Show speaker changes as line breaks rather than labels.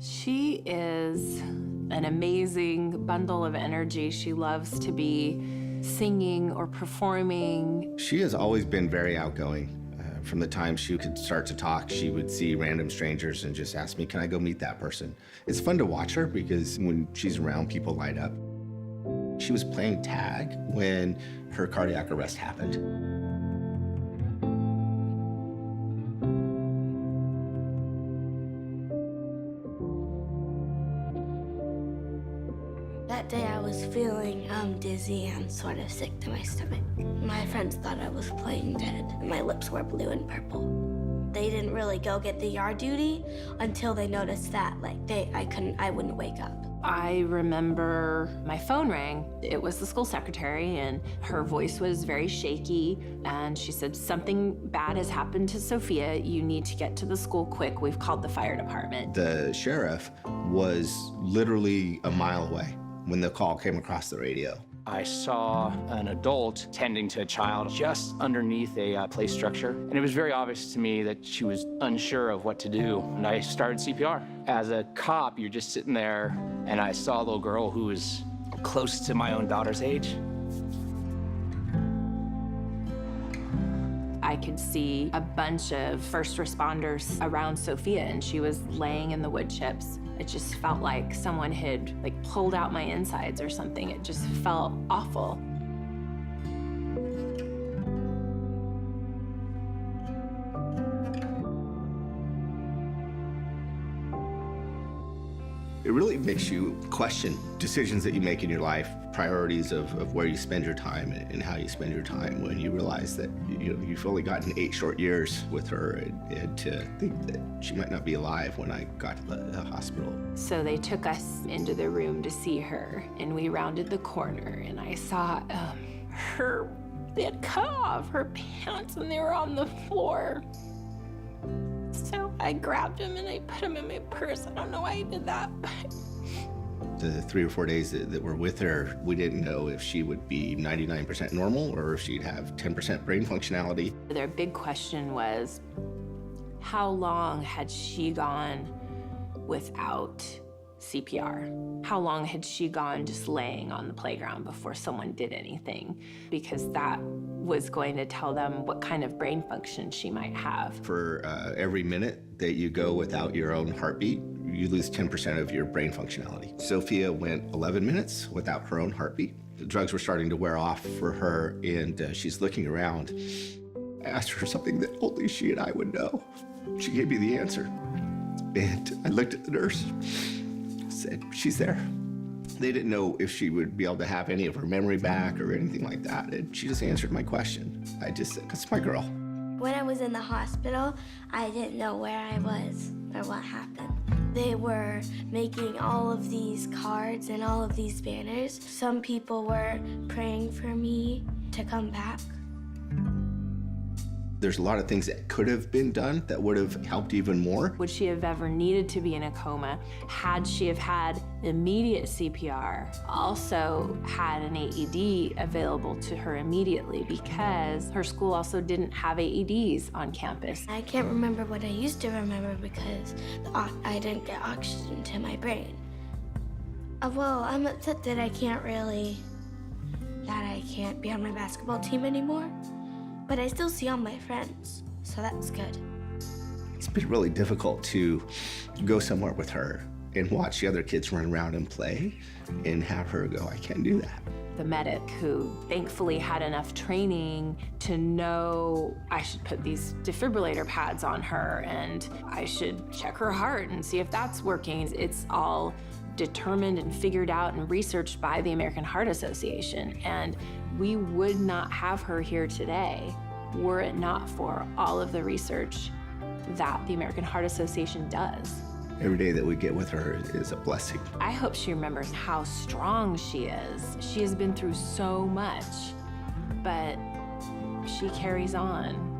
She is an amazing bundle of energy. She loves to be singing or performing.
She has always been very outgoing. From the time she could start to talk, she would see random strangers and just ask me, can I go meet that person? It's fun to watch her because when she's around, people light up. She was playing tag when her cardiac arrest happened.
That day I was feeling dizzy and sort of sick to my stomach. My friends thought I was playing dead. My lips were blue and purple. They didn't really go get the yard duty until they noticed that I wouldn't wake up.
I remember my phone rang. It was the school secretary, and her voice was very shaky, and she said, something bad has happened to Sophia. You need to get to the school quick. We've called the fire department.
The sheriff was literally a mile away when the call came across the radio.
I saw an adult tending to a child just underneath a play structure, and it was very obvious to me that she was unsure of what to do, and I started CPR. As a cop, you're just sitting there, and I saw a little girl who was close to my own daughter's age.
I could see a bunch of first responders around Sophia, and she was laying in the wood chips. It just felt like someone had pulled out my insides or something. It just felt awful.
It really makes you question decisions that you make in your life, priorities of where you spend your time and how you spend your time when you realize that you've only gotten 8 short years with her, and to think that she might not be alive when I got to the hospital.
So they took us into the room to see her, and we rounded the corner, and I saw they had cut off her pants and they were on the floor. So I grabbed him and I put him in my purse. I don't know why I did that, but...
The 3 or 4 days that we're with her, we didn't know if she would be 99% normal or if she'd have 10% brain functionality.
Their big question was, how long had she gone without CPR? How long had she gone just laying on the playground before someone did anything? Because that was going to tell them what kind of brain function she might have.
For every minute that you go without your own heartbeat, you lose 10% of your brain functionality. Sophia went 11 minutes without her own heartbeat. The drugs were starting to wear off for her, and she's looking around. I asked her something that only she and I would know. She gave me the answer. And I looked at the nurse, said, she's there. They didn't know if she would be able to have any of her memory back or anything like that. And she just answered my question. I just said, that's my girl.
When I was in the hospital, I didn't know where I was or what happened. They were making all of these cards and all of these banners. Some people were praying for me to come back.
There's a lot of things that could have been done that would have helped even more.
Would she have ever needed to be in a coma? Had she have had immediate CPR, also had an AED available to her immediately because her school also didn't have AEDs on campus.
I can't remember what I used to remember because I didn't get oxygen to my brain. Well, I'm upset that I can't be on my basketball team anymore. But I still see all my friends, so that's good.
It's been really difficult to go somewhere with her and watch the other kids run around and play and have her go, I can't do that.
The medic, who thankfully had enough training to know I should put these defibrillator pads on her and I should check her heart and see if that's working. It's all determined and figured out and researched by the American Heart Association. And we would not have her here today were it not for all of the research that the American Heart Association does.
Every day that we get with her is a blessing.
I hope she remembers how strong she is. She has been through so much, but she carries on.